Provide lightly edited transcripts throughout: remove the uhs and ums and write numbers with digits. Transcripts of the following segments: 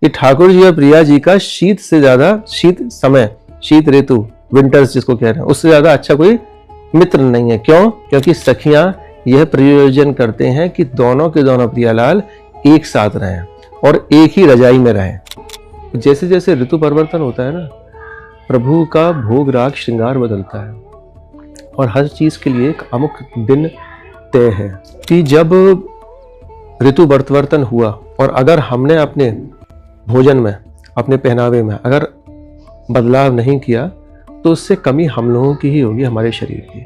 कि ठाकुर जी और प्रिया जी का शीत से ज्यादा, शीत समय, शीत ऋतु, विंटर्स जिसको कह रहे हैं, उससे ज्यादा अच्छा कोई मित्र नहीं है। क्यों? क्योंकि सखियां यह प्रयोजन करते हैं कि दोनों के दोनों प्रियालाल एक साथ रहें और एक ही रजाई में रहें। जैसे जैसे ऋतु परिवर्तन होता है ना, प्रभु का भोग राग श्रृंगार बदलता है और हर चीज के लिए एक अमुक दिन तय है कि जब ऋतु परिवर्तन हुआ और अगर हमने अपने भोजन में, अपने पहनावे में अगर बदलाव नहीं किया तो उससे कमी हम लोगों की ही होगी, हमारे शरीर की।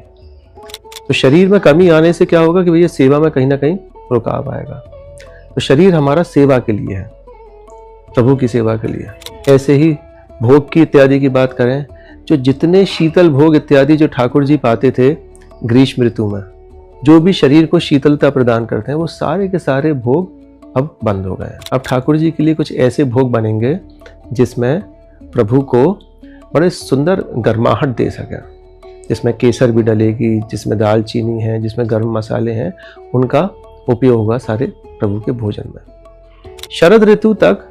तो शरीर में कमी आने से क्या होगा कि भैया सेवा में कहीं ना कहीं रुकाव आएगा। तो शरीर हमारा सेवा के लिए है, प्रभु की सेवा के लिए। ऐसे ही भोग की इत्यादि की बात करें, जो जितने शीतल भोग इत्यादि जो ठाकुर जी पाते थे ग्रीष्म ऋतु में, जो भी शरीर को शीतलता प्रदान करते हैं, वो सारे के सारे भोग अब बंद हो गए। अब ठाकुर जी के लिए कुछ ऐसे भोग बनेंगे जिसमें प्रभु को बड़े सुंदर गर्माहट दे सके, जिसमें केसर भी डलेगी, जिसमें दालचीनी है, जिसमें गर्म मसाले हैं, उनका उपयोग होगा सारे प्रभु के भोजन में। शरद ऋतु तक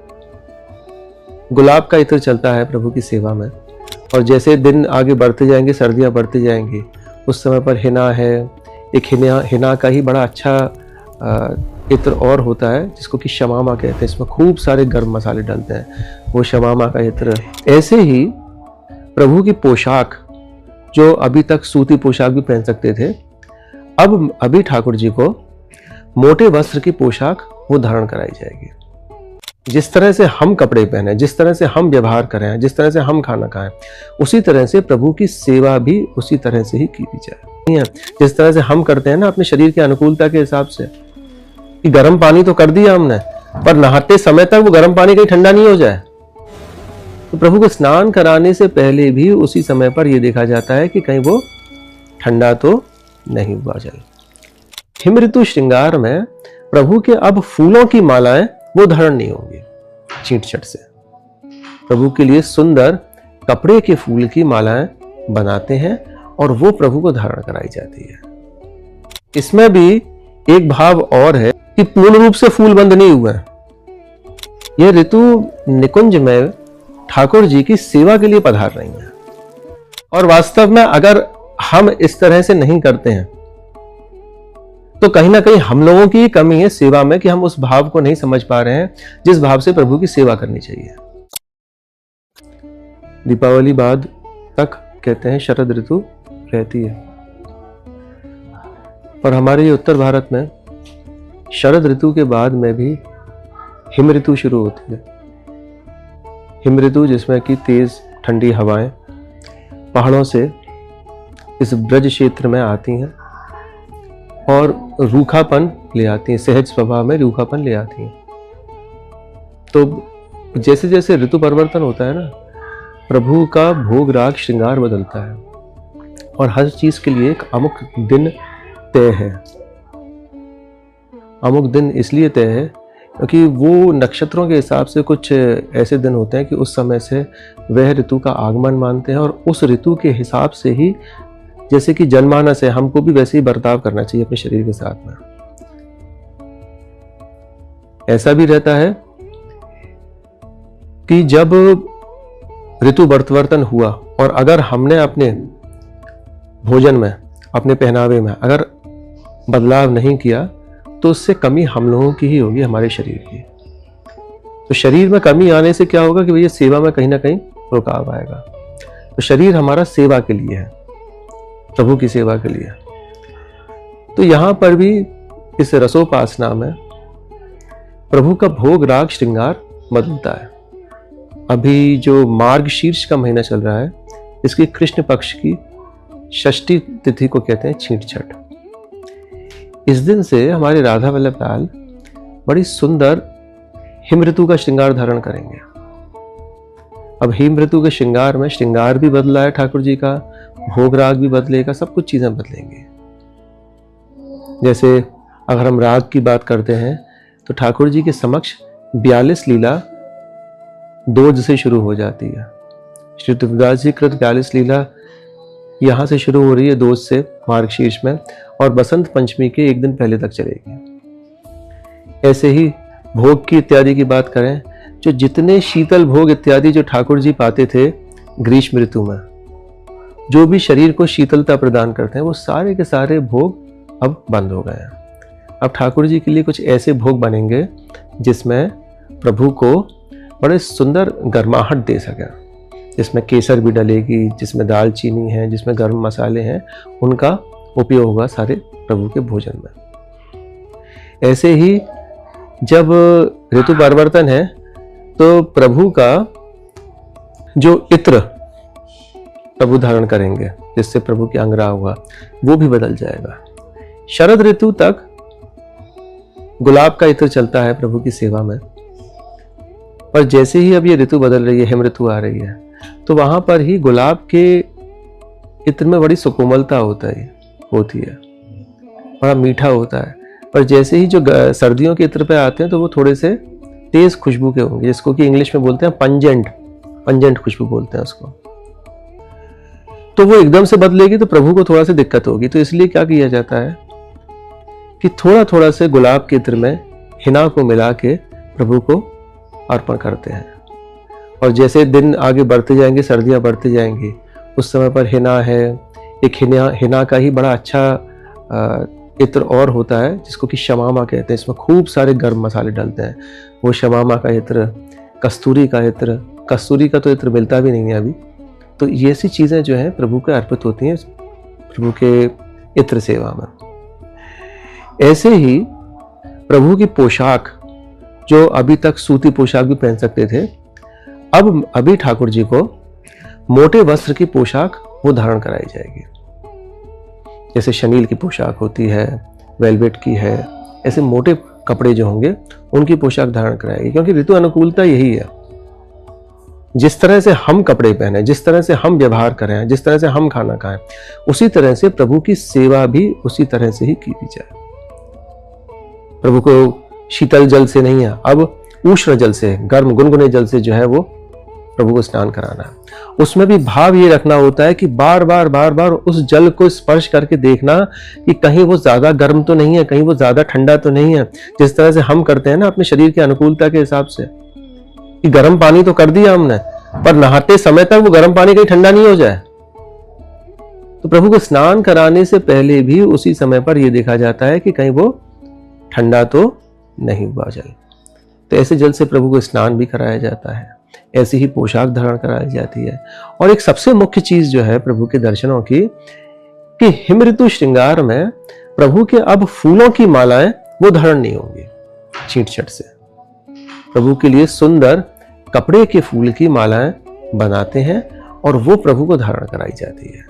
गुलाब का इत्र चलता है प्रभु की सेवा में, और जैसे दिन आगे बढ़ते जाएंगे, सर्दियां बढ़ती जाएंगी, उस समय पर हिना है, एक हिना का ही बड़ा अच्छा इत्र और होता है जिसको कि शमामा कहते हैं। इसमें खूब सारे गर्म मसाले डलते हैं, वो शमामा का इत्र। ऐसे ही प्रभु की पोशाक, जो अभी तक सूती पोशाक भी पहन सकते थे, अब अभी ठाकुर जी को मोटे वस्त्र की पोशाक वो धारण कराई जाएगी। जिस तरह से हम कपड़े पहने, जिस तरह से हम व्यवहार करें, जिस तरह से हम खाना खाएं, उसी तरह से प्रभु की सेवा भी उसी तरह से ही की जाए। जिस तरह से हम करते हैं ना अपने शरीर की अनुकूलता के हिसाब से, कि गर्म पानी तो कर दिया हमने, पर नहाते समय तक वो गर्म पानी कहीं ठंडा नहीं हो जाए। तो प्रभु को स्नान कराने से पहले भी उसी समय पर यह देखा जाता है कि कहीं वो ठंडा तो नहीं हुआ जाए। हिम ऋतु श्रृंगार में प्रभु के अब फूलों की मालाएं वो धारण नहीं होंगी छींट छट से। प्रभु के लिए सुंदर कपड़े के फूल की मालाएं बनाते हैं और वो प्रभु को धारण कराई जाती है। इसमें भी एक भाव और है कि पूर्ण रूप से फूल बंद नहीं हुए। यह ऋतु निकुंज में ठाकुर जी की सेवा के लिए पधार रही है, और वास्तव में अगर हम इस तरह से नहीं करते हैं तो कहीं ना कहीं हम लोगों की कमी है सेवा में, कि हम उस भाव को नहीं समझ पा रहे हैं जिस भाव से प्रभु की सेवा करनी चाहिए। दीपावली बाद तक कहते हैं शरद ऋतु रहती है, और हमारे ये उत्तर भारत में शरद ऋतु के बाद में भी हिम ऋतु शुरू होती है। हिम ऋतु जिसमें कि तेज ठंडी हवाएं पहाड़ों से इस ब्रज क्षेत्र में आती हैं और रूखापन ले आती हैं, सहज स्वभाव में रूखापन ले आती हैं। तो जैसे जैसे ऋतु परिवर्तन होता है ना, प्रभु का भोग राग श्रृंगार बदलता है और हर चीज के लिए एक अमुक दिन तय है। अमुक दिन इसलिए तय है क्योंकि वो नक्षत्रों के हिसाब से कुछ ऐसे दिन होते हैं कि उस समय से वह ऋतु का आगमन मानते हैं, और उस ऋतु के हिसाब से ही, जैसे कि जनमानस है, हमको भी वैसे ही बर्ताव करना चाहिए अपने शरीर के साथ में। ऐसा भी रहता है कि जब ऋतु परिवर्तन हुआ और अगर हमने अपने भोजन में, अपने पहनावे में अगर बदलाव नहीं किया तो उससे कमी हम लोगों की ही होगी, हमारे शरीर की। तो शरीर में कमी आने से क्या होगा कि भैया सेवा में कहीं ना कहीं रुकाव आएगा। तो शरीर हमारा सेवा के लिए है, प्रभु की सेवा के लिए। तो यहां पर भी इस रसोपासना में प्रभु का भोग राग श्रृंगार बदलता है। अभी जो मार्गशीर्ष का महीना चल रहा है, इसकी कृष्ण पक्ष की षष्ठी तिथि को कहते हैं छींट छठ। इस दिन से हमारे राधा वल्लभ लाल बड़ी सुंदर हिम ऋतु का श्रृंगार धारण करेंगे। अब हिम ऋतु के श्रृंगार में श्रृंगार भी बदला है ठाकुर जी का, भोग राग भी बदलेगा, सब कुछ चीजें बदलेंगी। जैसे अगर हम राग की बात करते हैं तो ठाकुर जी के समक्ष 42 लीला दोज से शुरू हो जाती है। श्री तुलसीदास जी कृत 42 लीला यहाँ से शुरू हो रही है दोज से मार्गशीर्ष में, और बसंत पंचमी के एक दिन पहले तक चलेगी। ऐसे ही भोग की इत्यादि की बात करें जो जितने शीतल भोग इत्यादि जो ठाकुर जी पाते थे ग्रीष्म ऋतु में, जो भी शरीर को शीतलता प्रदान करते हैं, वो सारे के सारे भोग अब बंद हो गए हैं। अब ठाकुर जी के लिए कुछ ऐसे भोग बनेंगे जिसमें प्रभु को बड़े सुंदर गर्माहट दे सके, जिसमें केसर भी डलेगी, जिसमें दालचीनी है, जिसमें गर्म मसाले हैं, उनका उपयोग होगा सारे प्रभु के भोजन में। ऐसे ही जब ऋतु परिवर्तन है तो प्रभु का जो इत्र प्रभु धारण करेंगे, जिससे प्रभु की अंगरा होगा, वो भी बदल जाएगा। शरद ऋतु तक गुलाब का इत्र चलता है प्रभु की सेवा में, पर जैसे ही अब ये ऋतु बदल रही है, हिम ऋतु आ रही है, तो वहां पर ही गुलाब के इत्र में बड़ी सुकोमलता होती है, बड़ा मीठा होता है। पर जैसे ही जो सर्दियों के इत्र पे आते हैं तो वो थोड़े से तेज खुशबू के होंगे, जिसको कि इंग्लिश में बोलते हैं पंजेंट खुशबू बोलते हैं उसको। तो वो एकदम से बदलेगी तो प्रभु को थोड़ा सा दिक्कत होगी। तो इसलिए क्या किया जाता है कि थोड़ा थोड़ा से गुलाब के इत्र में हिना को मिला के प्रभु को अर्पण करते हैं। और जैसे दिन आगे बढ़ते जाएंगे, सर्दियां बढ़ती जाएंगी, उस समय पर हिना है, एक हिना का ही बड़ा अच्छा इत्र और होता है जिसको कि शमामा कहते हैं। इसमें खूब सारे गर्म मसाले डलते हैं। वो शमामा का इत्र, कस्तूरी का इत्र, कस्तूरी का तो इत्र मिलता भी नहीं है अभी। तो ये ऐसी चीज़ें जो हैं प्रभु के अर्पित होती हैं प्रभु के इत्र सेवा में। ऐसे ही प्रभु की पोशाक, जो अभी तक सूती पोशाक भी पहन सकते थे, अभी ठाकुर जी को मोटे वस्त्र की पोशाक वो धारण कराई जाएगी। जैसे शनील की पोशाक होती है, वेलवेट की है, ऐसे मोटे कपड़े जो होंगे उनकी पोशाक धारण कराएगी। क्योंकि ऋतु अनुकूलता यही है, जिस तरह से हम कपड़े पहने, जिस तरह से हम व्यवहार करें, जिस तरह से हम खाना खाएं, उसी तरह से प्रभु की सेवा भी उसी तरह से ही की जाए। प्रभु को शीतल जल से नहीं है, अब उष्ण जल से, गर्म गुनगुने जल से जो है वो प्रभु को स्नान कराना है। उसमें भी भाव ये रखना होता है कि बार बार उस जल को स्पर्श करके देखना कि कहीं वो ज्यादा गर्म तो नहीं है, कहीं वो ज्यादा ठंडा तो नहीं है। जिस तरह से हम करते हैं ना अपने शरीर की अनुकूलता के हिसाब से, कि गर्म पानी तो कर दिया हमने, पर नहाते समय तक वो गर्म पानी कहीं ठंडा नहीं हो जाए। तो प्रभु को स्नान कराने से पहले भी उसी समय पर यह देखा जाता है कि कहीं वो ठंडा तो नहीं हुआ जल। तो ऐसे जल से प्रभु को स्नान भी कराया जाता है, ऐसी ही पोशाक धारण कराई जाती है। और एक सबसे मुख्य चीज जो है प्रभु के दर्शनों की, कि हिम ऋतु श्रृंगार में प्रभु के अब फूलों की मालाएं वो धारण नहीं होंगी छींट छट से। प्रभु के लिए सुंदर कपड़े के फूल की मालाएं बनाते हैं और वो प्रभु को धारण कराई जाती है।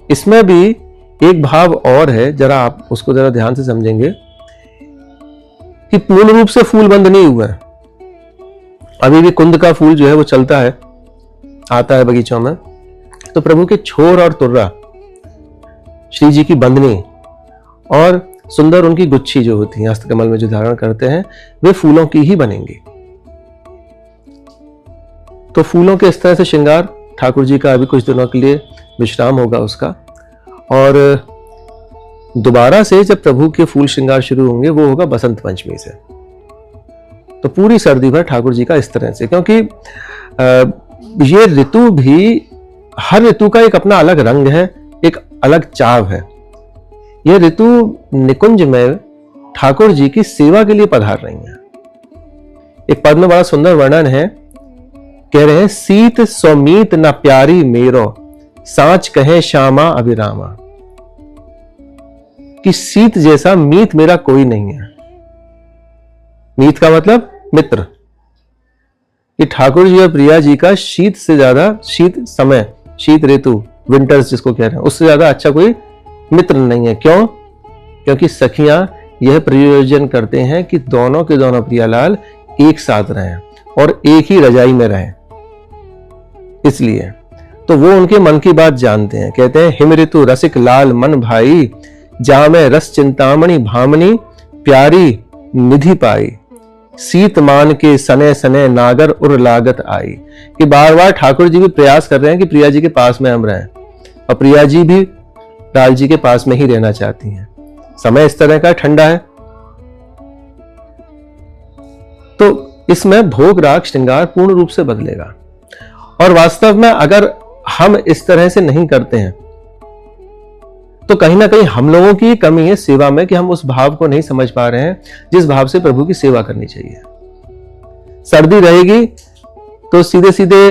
इसमें भी एक भाव और है, जरा आप उसको जरा ध्यान से समझेंगे कि पूर्ण रूप से फूल बंद नहीं हुआ है। अभी भी कुंद का फूल जो है वो चलता है, आता है बगीचों में। तो प्रभु के छोर और तुर्रा, श्री जी की बंदनी और सुंदर उनकी गुच्छी जो होती है हस्तकमल में जो धारण करते हैं, वे फूलों की ही बनेंगी। तो फूलों के इस तरह से श्रृंगार ठाकुर जी का अभी कुछ दिनों के लिए विश्राम होगा उसका। और दोबारा से जब प्रभु के फूल श्रृंगार शुरू होंगे वो होगा बसंत पंचमी से। तो पूरी सर्दी भर ठाकुर जी का इस तरह से, क्योंकि ये ऋतु भी, हर ऋतु का एक अपना अलग रंग है, एक अलग चाव है। यह ऋतु निकुंज में ठाकुर जी की सेवा के लिए पधार रही है। एक पद में बड़ा सुंदर वर्णन है, कह रहे हैं, सीत सौमीत न प्यारी मेरो, सांच कहे श्यामा अभिरामा। कि सीत जैसा मीत मेरा कोई नहीं है। मीत का मतलब मित्र। कि ठाकुर जी और प्रिया जी का शीत से ज्यादा, शीत समय, शीत ऋतु, विंटर्स जिसको कह रहे हैं, उससे ज्यादा अच्छा कोई मित्र नहीं है। क्यों? क्योंकि सखियां यह प्रयोजन करते हैं कि दोनों के दोनों प्रियालाल एक साथ रहें और एक ही रजाई में रहें। इसलिए तो वो उनके मन की बात जानते हैं। कहते हैं, हिम ऋतु रसिक लाल मन भाई, जामे रस चिंतामणि भामनी, प्यारी निधि पाई, सीत मान के सने सने नागर उर लागत आई। कि बार बार ठाकुर जी भी प्रयास कर रहे हैं कि प्रिया जी के पास में हम रहें, और प्रिया जी भी लाल जी के पास में ही रहना चाहती हैं। समय इस तरह का ठंडा है। तो इसमें भोग राग श्रृंगार पूर्ण रूप से बदलेगा। और वास्तव में अगर हम इस तरह से नहीं करते हैं तो कहीं ना कहीं हम लोगों की कमी है सेवा में, कि हम उस भाव को नहीं समझ पा रहे हैं जिस भाव से प्रभु की सेवा करनी चाहिए। सर्दी रहेगी तो सीधे सीधे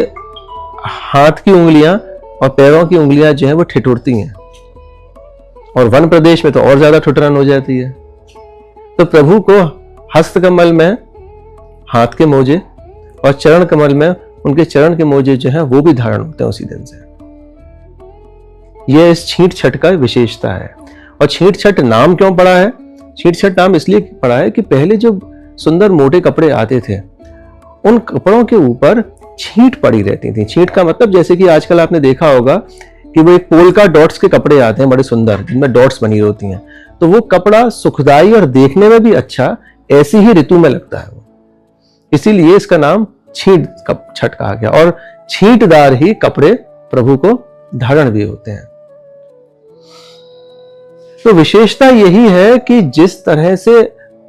हाथ की उंगलियां और पैरों की उंगलियां जो है वो ठिठुरती हैं, और वन प्रदेश में तो और ज्यादा ठुठरन हो जाती है। तो प्रभु को हस्त कमल में हाथ के मोजे और चरण कमल में उनके चरण के मोजे जो है वो भी धारण होते हैं उसी दिन से। यह इस छींट छठ का विशेषता है। और छींट छठ नाम क्यों पड़ा है? छींट छठ नाम इसलिए पड़ा है कि पहले जो सुंदर मोटे कपड़े आते थे उन कपड़ों के ऊपर छींट पड़ी रहती थी। छींट का मतलब जैसे कि आजकल आपने देखा होगा कि वो एक पोलका डॉट्स के कपड़े आते हैं बड़े सुंदर, जिनमें डॉट्स बनी होती हैं, तो वो कपड़ा सुखदाई और देखने में भी अच्छा ऐसी ही ऋतु में लगता है वो, इसीलिए इसका नाम छींट छठ कहा गया। और छींटदार ही कपड़े प्रभु को धारण भी होते हैं। तो विशेषता यही है कि जिस तरह से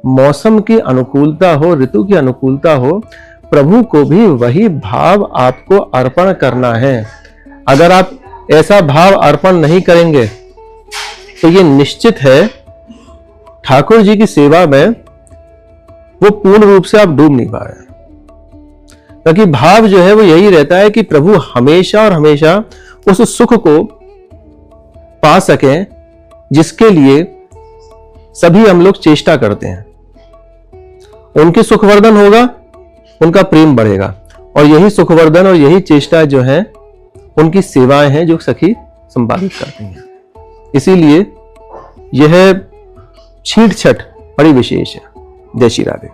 मौसम की अनुकूलता हो, ऋतु की अनुकूलता हो, प्रभु को भी वही भाव आपको अर्पण करना है। अगर आप ऐसा भाव अर्पण नहीं करेंगे तो ये निश्चित है ठाकुर जी की सेवा में वो पूर्ण रूप से आप डूब नहीं पा रहे हैं। क्योंकि भाव जो है वो यही रहता है कि प्रभु हमेशा और हमेशा उस सुख को पा सकें जिसके लिए सभी हम लोग चेष्टा करते हैं। उनके सुखवर्धन होगा, उनका प्रेम बढ़ेगा, और यही सुखवर्धन और यही चेष्टा जो है उनकी सेवाएं हैं जो सखी संपादित करती हैं। इसीलिए यह छींट छठ बड़ी विशेष है। जय श्री राधे।